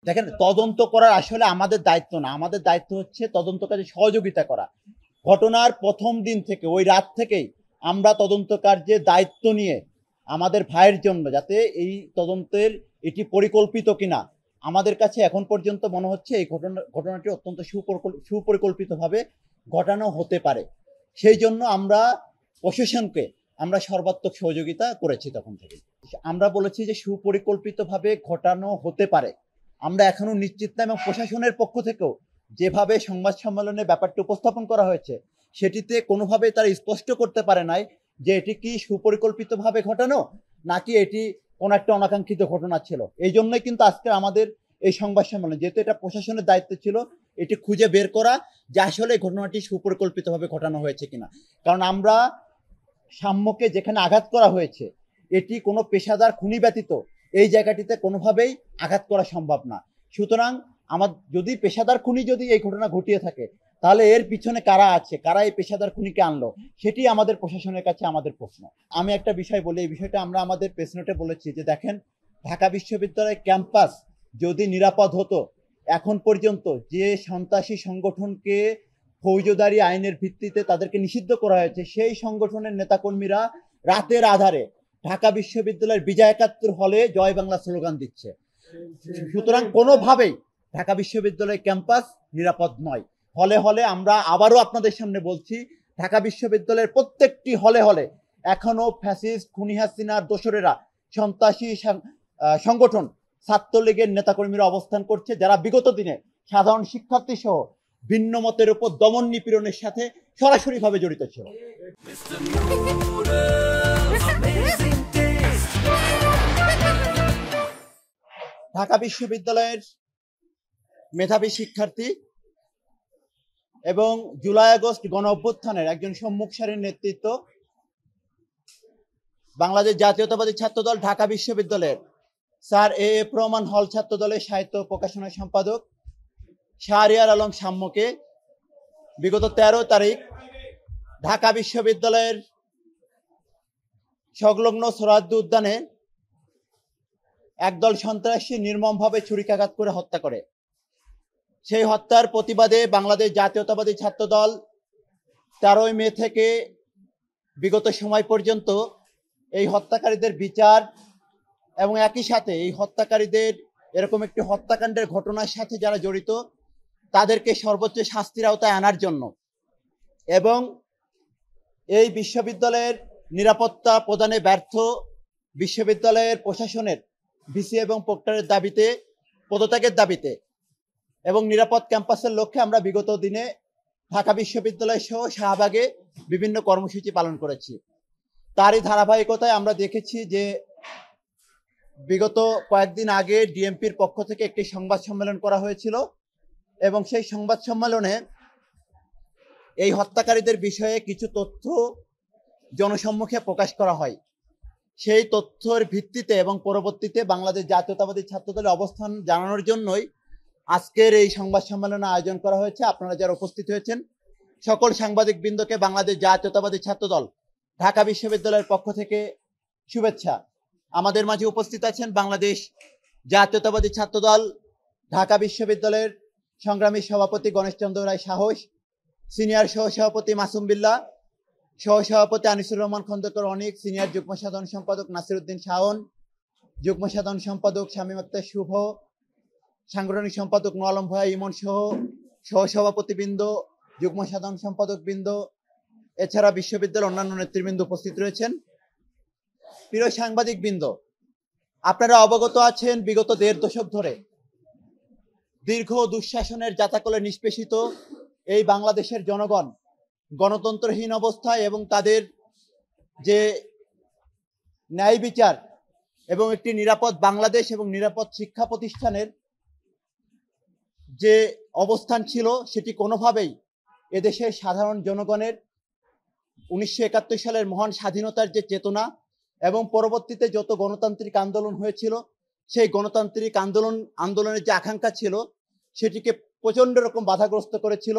দেখেন, তদন্ত করার আসলে আমাদের দায়িত্ব না। আমাদের দায়িত্ব হচ্ছে তদন্ত কাজে সহযোগিতা করা। ঘটনার প্রথম দিন থেকে, ওই রাত থেকেই আমরা তদন্ত কার্যে দায়িত্ব নিয়ে আমাদের ভাইয়ের জন্য, যাতে এই তদন্তের এটি পরিকল্পিত কিনা, আমাদের কাছে এখন পর্যন্ত মনে হচ্ছে এই ঘটনাটি অত্যন্ত সুপরিকল্পিতভাবে ঘটানো হতে পারে। সেই জন্য আমরা প্রশাসনকে আমরা সর্বাত্মক সহযোগিতা করেছি তখন থেকে। আমরা বলেছি যে সুপরিকল্পিতভাবে ঘটানো হতে পারে। আমরা এখনো নিশ্চিত না, এবং প্রশাসনের পক্ষ থেকেও যেভাবে সংবাদ সম্মেলনে ব্যাপারটি উপস্থাপন করা হয়েছে, সেটিতে কোনোভাবেই তারা স্পষ্ট করতে পারে নাই যে এটি কি সুপরিকল্পিতভাবে ঘটানো, নাকি এটি কোনো একটা অনাকাঙ্ক্ষিত ঘটনা ছিল। এই জন্যই কিন্তু আজকে আমাদের এই সংবাদ সম্মেলন, যেহেতু এটা প্রশাসনের দায়িত্ব ছিল এটি খুঁজে বের করা যে আসলে ঘটনাটি সুপরিকল্পিতভাবে ঘটানো হয়েছে কিনা। কারণ আমরা সাম্যকে যেখানে আঘাত করা হয়েছে, এটি কোনো পেশাদার খুনি ব্যতীত এই জায়গাটিতে কোনোভাবেই আঘাত করা সম্ভব না। সুতরাং আমার যদি পেশাদার খুনি যদি এই ঘটনা ঘটিয়ে থাকে, তাহলে এর পিছনে কারা আছে, কারা এই পেশাদার খুনিকে আনলো, সেটি আমাদের প্রশাসনের কাছে আমাদের প্রশ্ন। আমি একটা বিষয় বলি, এই বিষয়টা আমরা আমাদের প্রেস নোটে বলেছি যে দেখেন, ঢাকা বিশ্ববিদ্যালয়ের ক্যাম্পাস যদি নিরাপদ হতো, এখন পর্যন্ত যে সন্ত্রাসী সংগঠনকে ফৌজদারি আইনের ভিত্তিতে তাদেরকে নিষিদ্ধ করা হয়েছে, সেই সংগঠনের নেতাকর্মীরা রাতের আধারে ঢাকা বিশ্ববিদ্যালয়ের বিজয় একাত্তর হলে জয় বাংলা স্লোগান দিচ্ছে। সুতরাং কোনোভাবেই ঢাকা বিশ্ববিদ্যালয় ক্যাম্পাস নিরাপদ নয়। হলে হলে আমরা আবারও আপনাদের সামনে বলছি, ঢাকা বিশ্ববিদ্যালয়ের প্রত্যেকটি হলে হলে এখনো ফ্যাসিস্ট খুনি হাসিনার দোসরেরা, সন্ত্রাসী সংগঠন ছাত্রলীগের নেতাকর্মীরা অবস্থান করছে, যারা বিগত দিনে সাধারণ শিক্ষার্থী সহ ভিন্ন মতের উপর দমন নিপীড়নের সাথে সরাসরিভাবে জড়িত ছিল। ঢাকা বিশ্ববিদ্যালয়ের মেধাবী শিক্ষার্থী এবং জুলাই আগস্ট গণ অভ্যুত্থানের একজন সম্মুখ সারির নেতৃত্ব, বাংলাদেশ জাতীয়তাবাদী ছাত্রদল ঢাকা বিশ্ববিদ্যালয়ের স্যার এফ রহমান হল ছাত্রদলের সাহিত্য প্রকাশনা সম্পাদক শাহরিয়ার আলম সাম্যকে বিগত 13 তারিখ ঢাকা বিশ্ববিদ্যালয়ের সংলগ্ন সোহরাওয়ার্দী উদ্যানে একদল সন্ত্রাসী নির্মমভাবে ছুরিকাঘাত করে হত্যা করে। সেই হত্যার প্রতিবাদে বাংলাদেশ জাতীয়তাবাদী ছাত্রদল 13 মে থেকে বিগত সময় পর্যন্ত এই হত্যাকারীদের বিচার এবং একই সাথে এই হত্যাকারীদের এরকম একটি হত্যাকাণ্ডের ঘটনার সাথে যারা জড়িত তাদেরকে সর্বোচ্চ শাস্তির আওতায় আনার জন্য, এবং এই বিশ্ববিদ্যালয়ের নিরাপত্তা প্রদানে ব্যর্থ বিশ্ববিদ্যালয়ের প্রশাসনের ভিসি এবং প্রক্টরের দাবিতে, পদত্যাগের দাবিতে এবং নিরাপদ ক্যাম্পাসের লক্ষ্যে আমরা বিগত দিনে ঢাকা বিশ্ববিদ্যালয় সহ শাহবাগে বিভিন্ন কর্মসূচি পালন করেছি। তারই ধারাবাহিকতায় আমরা দেখেছি যে বিগত কয়েকদিন আগে ডিএমপির পক্ষ থেকে একটি সংবাদ সম্মেলন করা হয়েছিল, এবং সেই সংবাদ সম্মেলনে এই হত্যাকারীদের বিষয়ে কিছু তথ্য জনসম্মুখে প্রকাশ করা হয়। সেই তথ্যের ভিত্তিতে এবং পরবর্তীতে বাংলাদেশ জাতীয়তাবাদী ছাত্রদলের অবস্থান জানানোর জন্যই আজকের এই সংবাদ সম্মেলনের আয়োজন করা হয়েছে। আপনারা যারা উপস্থিত হয়েছেন সকল সাংবাদিক বৃন্দকে বাংলাদেশ জাতীয়তাবাদী ছাত্রদল ঢাকা বিশ্ববিদ্যালয়ের পক্ষ থেকে শুভেচ্ছা। আমাদের মাঝে উপস্থিত আছেন বাংলাদেশ জাতীয়তাবাদী ছাত্রদল ঢাকা বিশ্ববিদ্যালয়ের সংগ্রামী সভাপতি গণেশচন্দ্র রায় সাহস, সিনিয়র সহসভাপতি মাসুম বিল্লাহ, সহসভাপতি আনিসুর রহমান খন্দকার অনিক, সিনিয়র যুগ্ম সাধারণ সম্পাদক নাসিরউদ্দিন শাওন, যুগ্ম সাধারণ সম্পাদক শামীম আক্তার শুভ, সাংগঠনিক সম্পাদক নূর আলম ভূঁইয়া ইমন সহ সহসভাপতিবৃন্দ, যুগ্ম সাধারণ সম্পাদক বৃন্দ, এছাড়া বিশ্ববিদ্যালয়ের অন্যান্য নেতৃবৃন্দ উপস্থিত রয়েছেন। প্রিয় সাংবাদিক বৃন্দ, আপনারা অবগত আছেন বিগত 1.5 দশক ধরে দীর্ঘ দুঃশাসনের জাতাকলে নিষ্পেষিত এই বাংলাদেশের জনগণ গণতন্ত্রহীন অবস্থায় এবং তাদের যে ন্যায় বিচার এবং একটি নিরাপদ বাংলাদেশ এবং নিরাপদ শিক্ষা প্রতিষ্ঠানের যে অবস্থান ছিল, সেটি কোনোভাবেই এদেশের সাধারণ জনগণের 1971 সালের মহান স্বাধীনতার যে চেতনা এবং পরবর্তীতে যত গণতান্ত্রিক আন্দোলন হয়েছিল, সেই গণতান্ত্রিক আন্দোলনের যে আকাঙ্ক্ষা ছিল, সেটিকে প্রচণ্ড রকম বাধাগ্রস্ত করেছিল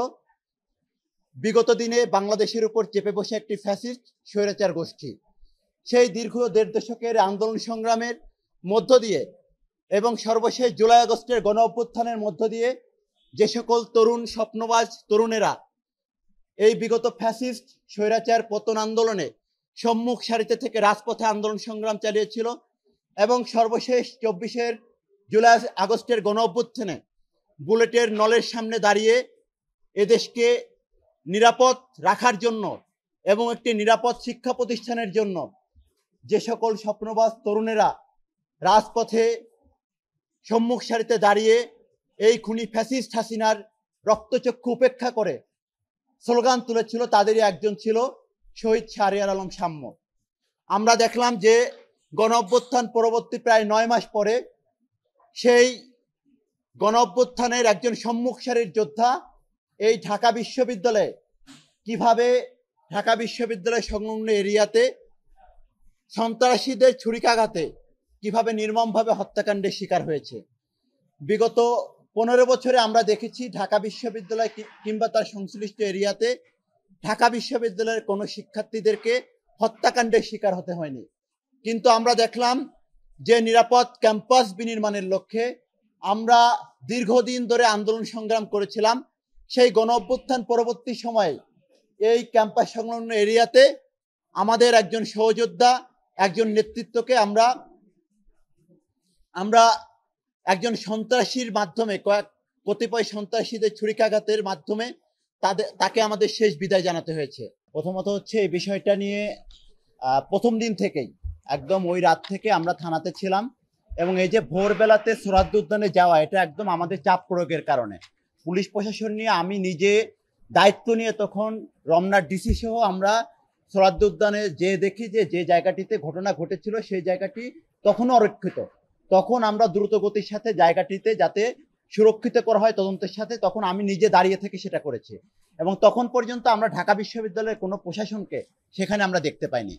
বিগত দিনে বাংলাদেশের উপর চেপে বসে একটি ফ্যাসিস্ট স্বৈরাচার গোষ্ঠী। সেই দীর্ঘ 1.5 দশকের আন্দোলন সংগ্রামের মধ্য দিয়ে এবং সর্বশেষ জুলাই আগস্টের গণ অভ্যুত্থানের মধ্য দিয়ে যে সকল তরুণ স্বপ্নবাজ তরুণেরা এই বিগত ফ্যাসিস্ট স্বৈরাচার পতন আন্দোলনে সম্মুখ সারিতে থেকে রাজপথে আন্দোলন সংগ্রাম চালিয়েছিল এবং সর্বশেষ 24 জুলাই আগস্টের গণ অভ্যুত্থানে বুলেটের নলের সামনে দাঁড়িয়ে এদেশকে নিরাপদ রাখার জন্য এবং একটি নিরাপদ শিক্ষা প্রতিষ্ঠানের জন্য যে সকল স্বপ্নবাজ তরুণেরা রাজপথে সম্মুখ সারিতে দাঁড়িয়ে এই খুনি ফ্যাসিস্ট হাসিনার রক্তচক্ষু উপেক্ষা করে স্লোগান তুলেছিল, তাদেরই একজন ছিল শহীদ শাহরিয়ার আলম সাম্য। আমরা দেখলাম যে গণ অভ্যুত্থান পরবর্তী প্রায় 9 মাস পরে সেই গণ অভ্যুত্থানের একজন সম্মুখ সারির যোদ্ধা এই ঢাকা বিশ্ববিদ্যালয়ে কিভাবে ঢাকা বিশ্ববিদ্যালয় সংলগ্ন এরিয়াতে সন্ত্রাসীদের ছুরিকাঘাতে কিভাবে নির্মমভাবে হত্যাকাণ্ডের শিকার হয়েছে। বিগত 15 বছরে আমরা দেখেছি ঢাকা বিশ্ববিদ্যালয় কিংবা তার সংশ্লিষ্ট এরিয়াতে ঢাকা বিশ্ববিদ্যালয়ের কোনো শিক্ষার্থীদেরকে হত্যাকাণ্ডের শিকার হতে হয়নি। কিন্তু আমরা দেখলাম যে নিরাপদ ক্যাম্পাস বিনির্মাণের লক্ষ্যে আমরা দীর্ঘদিন ধরে আন্দোলন সংগ্রাম করেছিলাম, সেই গণ অভ্যুত্থান পরবর্তী সময়ে এই ক্যাম্পাস সংলগ্ন এরিয়াতে আমাদের একজন সহযোদ্ধা একজন নেতৃত্বকে আমরা একজন সন্ত্রাসীর মাধ্যমে কতিপয় সন্ত্রাসীদের ছুরিকাঘাতের মাধ্যমে তাকে আমাদের শেষ বিদায় জানাতে হয়েছে। প্রথমত হচ্ছে এই বিষয়টা নিয়ে প্রথম দিন থেকেই একদম ওই রাত থেকে আমরা থানাতে ছিলাম এবং এই যে ভোরবেলাতে সোহরাওয়ার্দী উদ্যানে যাওয়া এটা একদম আমাদের চাপ প্রয়োগের কারণে পুলিশ প্রশাসন নিয়ে আমি নিজে দায়িত্ব নিয়ে তখন রমনার ডিসি সহ আমরা সোহরাওয়ার্দী উদ্যানে যে দেখি যে জায়গাটিতে ঘটনা ঘটেছিল সেই জায়গাটি তখনও অরক্ষিত। তখন আমরা দ্রুত গতির সাথে জায়গাটিতে যাতে সুরক্ষিত করা হয় তদন্তের সাথে, তখন আমি নিজে দাঁড়িয়ে থেকে সেটা করেছি এবং তখন পর্যন্ত আমরা ঢাকা বিশ্ববিদ্যালয়ের কোনো প্রশাসনকে সেখানে আমরা দেখতে পাইনি।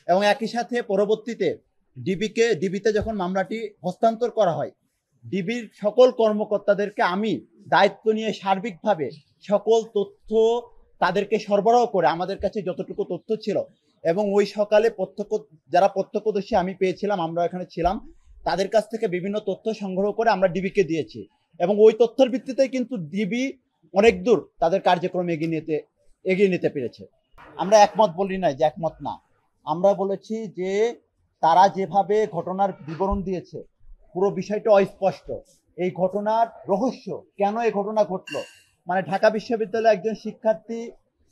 এবং একই সাথে পরবর্তীতে ডিবিতে যখন মামলাটি হস্তান্তর করা হয় ডিবির সকল কর্মকর্তাদেরকে আমি দায়িত্ব নিয়ে সার্বিকভাবে সকল তথ্য তাদেরকে সরবরাহ করে আমাদের কাছে যতটুকু তথ্য ছিল এবং ওই সকালে যারা প্রত্যক্ষদর্শী আমি পেয়েছিলাম, আমরা এখানে ছিলাম, তাদের কাছ থেকে বিভিন্ন তথ্য সংগ্রহ করে আমরা ডিবিকে দিয়েছি এবং ওই তথ্যের ভিত্তিতে কিন্তু ডিবি অনেক দূর তাদের কার্যক্রম এগিয়ে নিতে পেরেছে। আমরা একমত বলি না যে একমত না, আমরা বলেছি যে তারা যেভাবে ঘটনার বিবরণ দিয়েছে পুরো বিষয়টা অস্পষ্ট। এই ঘটনার রহস্য কেন এই ঘটনা ঘটলো, মানে ঢাকা বিশ্ববিদ্যালয়ে একজন শিক্ষার্থী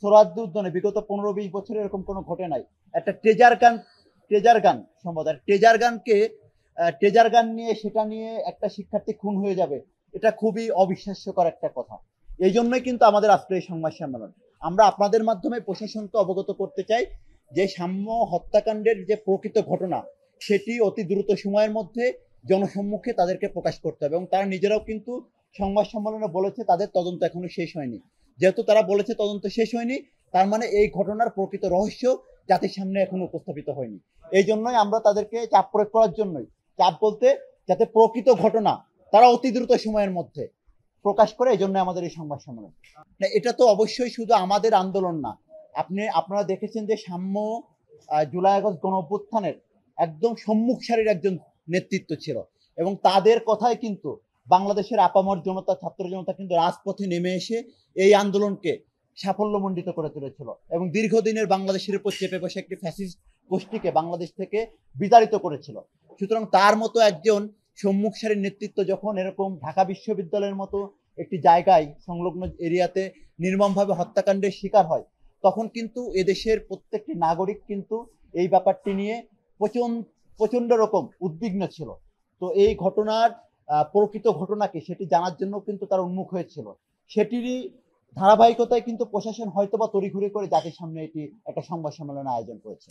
সোহরাওয়ার্দী উদ্যানে বিগত 15-20 বছরে এরকম কোনো ঘটে নাই। একটা ট্রেজার গান সম্ভবত ট্রেজার গান নিয়ে সেটা নিয়ে একটা শিক্ষার্থী খুন হয়ে যাবে, এটা খুবই অবিশ্বাস্যকর একটা কথা। এই জন্যই কিন্তু আমাদের আজকে এই সংবাদ সম্মেলন। আমরা আপনাদের মাধ্যমে প্রশাসনকে অবগত করতে চাই যে সাম্য হত্যাকাণ্ডের যে প্রকৃত ঘটনা সেটি অতি দ্রুত সময়ের মধ্যে জনসম্মুখে তাদেরকে প্রকাশ করতে হবে এবং তারা নিজেরাও কিন্তু সংবাদ সম্মেলনে বলেছে তাদের তদন্ত এখনো শেষ হয়নি। যেহেতু তারা বলেছে তদন্ত শেষ হয়নি, তার মানে এই ঘটনার প্রকৃত রহস্য জাতির সামনে এখনো উপস্থাপিত হয়নি। এই জন্যই আমরা তাদেরকে চাপ প্রয়োগ করার জন্যই, চাপ বলতে যাতে প্রকৃত ঘটনা তারা অতি দ্রুত সময়ের মধ্যে প্রকাশ করে, এই জন্য আমাদের এই সংবাদ সম্মেলন। এটা তো অবশ্যই শুধু আমাদের আন্দোলন না, আপনারা দেখেছেন যে সাম্য জুলাই আগস্ট গণ অভ্যুত্থানের একদম সম্মুখ সারির একজন নেতৃত্ব ছিল এবং তাদের কথাই কিন্তু বাংলাদেশের আপামর জনতা ছাত্র জনতা কিন্তু রাজপথে নেমে এসে এই আন্দোলনকে সাফল্যমণ্ডিত করে তুলেছিল এবং দীর্ঘদিনের বাংলাদেশের উপর চেপে বসে একটি ফ্যাসিস্ট গোষ্ঠীকে বাংলাদেশ থেকে বিতাড়িত করেছিল। সুতরাং তার মতো একজন সম্মুখ সারির নেতৃত্ব যখন এরকম ঢাকা বিশ্ববিদ্যালয়ের মতো একটি জায়গায় সংলগ্ন এরিয়াতে নির্মমভাবে হত্যাকাণ্ডের শিকার হয়, তখন কিন্তু এদেশের প্রত্যেকটি নাগরিক কিন্তু এই ব্যাপারটি নিয়ে প্রচন্ড রকম উদ্বিগ্ন ছিল। তো এই ঘটনার প্রকৃত ঘটনাকে সেটি জানার জন্য কিন্তু তারা উন্মুখ হয়েছিল। সেটিরই ধারাবাহিকতায় কিন্তু প্রশাসন হয়তোবা তড়িঘড়ি করে জাতির সামনে এটি একটা সংবাদ সম্মেলন আয়োজন করেছে।